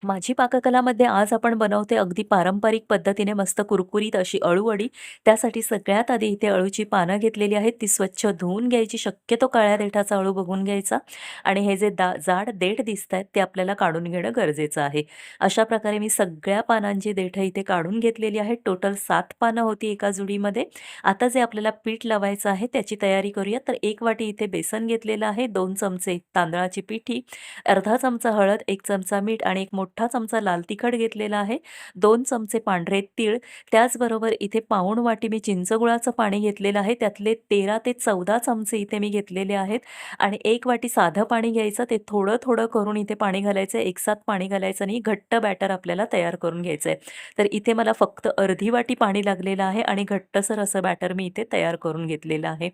माझी पाककलामध्ये आज आपण बनवते अगदी पारंपरिक पद्धतीने मस्त कुरकुरीत अशी अळूवडी. त्यासाठी सगळ्यात आधी इथे अळूची पानं घेतलेली आहेत, ती स्वच्छ धुवून घ्यायची. शक्यतो काळ्या देठाचा अळू बघून घ्यायचा आणि हे जे जाड देठ दिसतायत ते आपल्याला काढून घेणं गरजेचं आहे. अशा प्रकारे मी सगळ्या पानांची देठं इथे काढून घेतलेली आहेत. टोटल 7 पानं होती एका जुडीमध्ये. आता जे आपल्याला पीठ लावायचं आहे त्याची तयारी करूया. तर 1 वाटी इथे बेसन घेतलेलं आहे, 2 चमचे तांदळाची पिठी, अर्धा चमचा हळद, 1 चमचा मीठ आणि 1 मोठा चमचा लाल तिखट घेतलेला आहे, 2 चमचे पांढरे तीळ, त्याचबरोबर इथे पाऊण वाटी मी चिंचगुळाचं पाणी घेतलेलं आहे. त्यातले 13 ते 14 चमचे इथे मी घेतलेले आहेत आणि 1 वाटी साधं पाणी घ्यायचं. ते थोडं-थोडं करून इथे पाणी घालायचं, एकसाथ पाणी घालायचं नाही. घट्ट बॅटर आपल्याला तयार करून घ्यायचंय. तर इथे मला फक्त अर्धी वाटी पाणी लागलेलं आहे आणि घट्टसर असं बॅटर मी इथे तयार करून घेतलेलं आहे.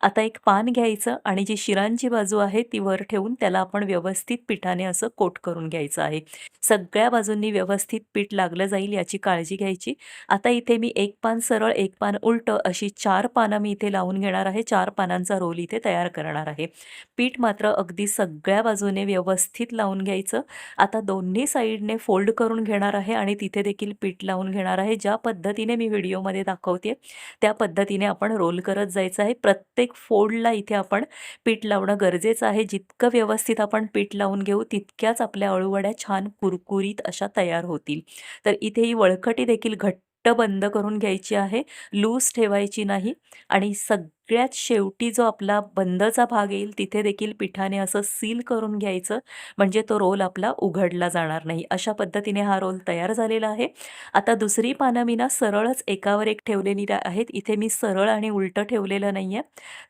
आता एक पान घ्यायचं आणि जी शिरांची बाजू आहे ती वर ठेवून त्याला आपण व्यवस्थित पिठाने असं कोट करून घ्यायचं आहे. सगळ्या बाजूंनी व्यवस्थित पीठ लागलं जाईल याची काळजी घ्यायची. आता इथे मी एक पान सरळ, एक पान उलटं अशी 4 पानं मी इथे लावून घेणार आहे. 4 पानांचा रोल इथे तयार करणार आहे. पीठ मात्र अगदी सगळ्या बाजूने व्यवस्थित लावून घ्यायचं. आता दोन्ही साइडने फोल्ड करून घेणार आहे आणि तिथे देखील पीठ लावून घेणार आहे. ज्या पद्धतीने मी व्हिडिओमध्ये दाखवते त्या पद्धतीने आपण रोल करत जायचं आहे. प्रत्येक फोल्डला इथे आपण पीठ लावणं गरजेचं आहे. जितकं व्यवस्थित आपण पीठ लावून घेऊ तितक्याच आपल्या अळूवड्या छान कुरकुरीत अशा तयार होतील. तर इथे ही वळकटी देखील घट्ट बंद करून घ्यायची आहे, लूज ठेवायची नाही आणि सगळ्यात शेवटी जो आपला बंदचा भाग येईल तिथे देखील पिठाने असं सील करून घ्यायचं, म्हणजे तो रोल आपला उघडला जाणार नाही. अशा पद्धतीने हा रोल तयार झालेला आहे. आता दुसरी पानं मी ना सरळच एकावर एक ठेवलेली आहेत. इथे मी सरळ आणि उलटं ठेवलेलं नाहीये.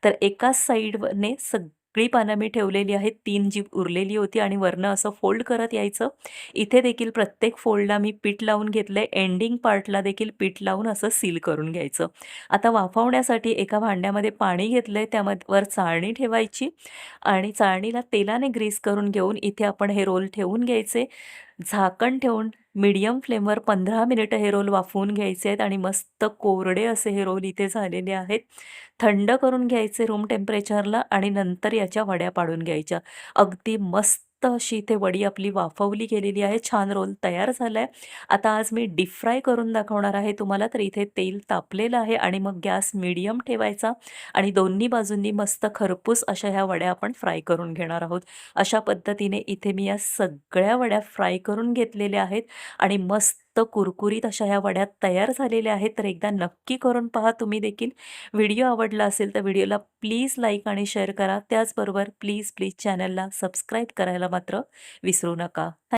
तर एकाच साइडने सगळी पानं मी ठेवलेली आहेत. 3 जी उरलेली होती आणि वरनं असं फोल्ड करत यायचं. इथे देखील प्रत्येक फोल्डला मी पीठ लावून घेतलंय. एंडिंग पार्टला देखील पीठ लावून असं सील करून घ्यायचं. आता वाफवण्यासाठी एका भांड्यामध्ये पाणी घेतलंय. वर चाळणी ठेवायची आणि चाळणीला तेलाने ग्रीस करून घेऊन इथे आपण हे रोल ठेवून घ्यायचे. झाकण ठेवून मीडियम फ्लेमवर 15 मिनिटं हे रोल वाफवून घ्यायचे आहेत आणि मस्त कोरडे असे हे रोल इथे झालेले आहेत. थंड करून घ्यायचे रूम टेम्परेचरला आणि नंतर याच्या वड्या पाडून घ्यायच्या. अगदी मस्त अशी इथे वडी आपली वाफवली गेलेली आहे. छान रोल तयार झालाय. आता आज मी डीप फ्राय करून दाखवणार आहे तुम्हाला. तर इथे तेल तापलेलं आहे आणि मग गॅस मीडियम ठेवायचा आणि दोन्ही बाजूंनी मस्त खरपूस अशा ह्या वड्या आपण फ्राय करून घेणार आहोत. अशा पद्धतीने इथे मी या सगळ्या वड्या फ्राय करून घेतलेल्या आहेत आणि मस्त कुरकुरीत अशा ह्या वड्या तयार झालेल्या आहेत. तर एकदा नक्की करून पहा तुम्ही देखील. व्हिडिओ आवडला असेल तर व्हिडिओला प्लीज लाईक आणि शेअर करा. त्याचबरोबर प्लीज चॅनलला सबस्क्राईब करायला मात्र विसरू नका.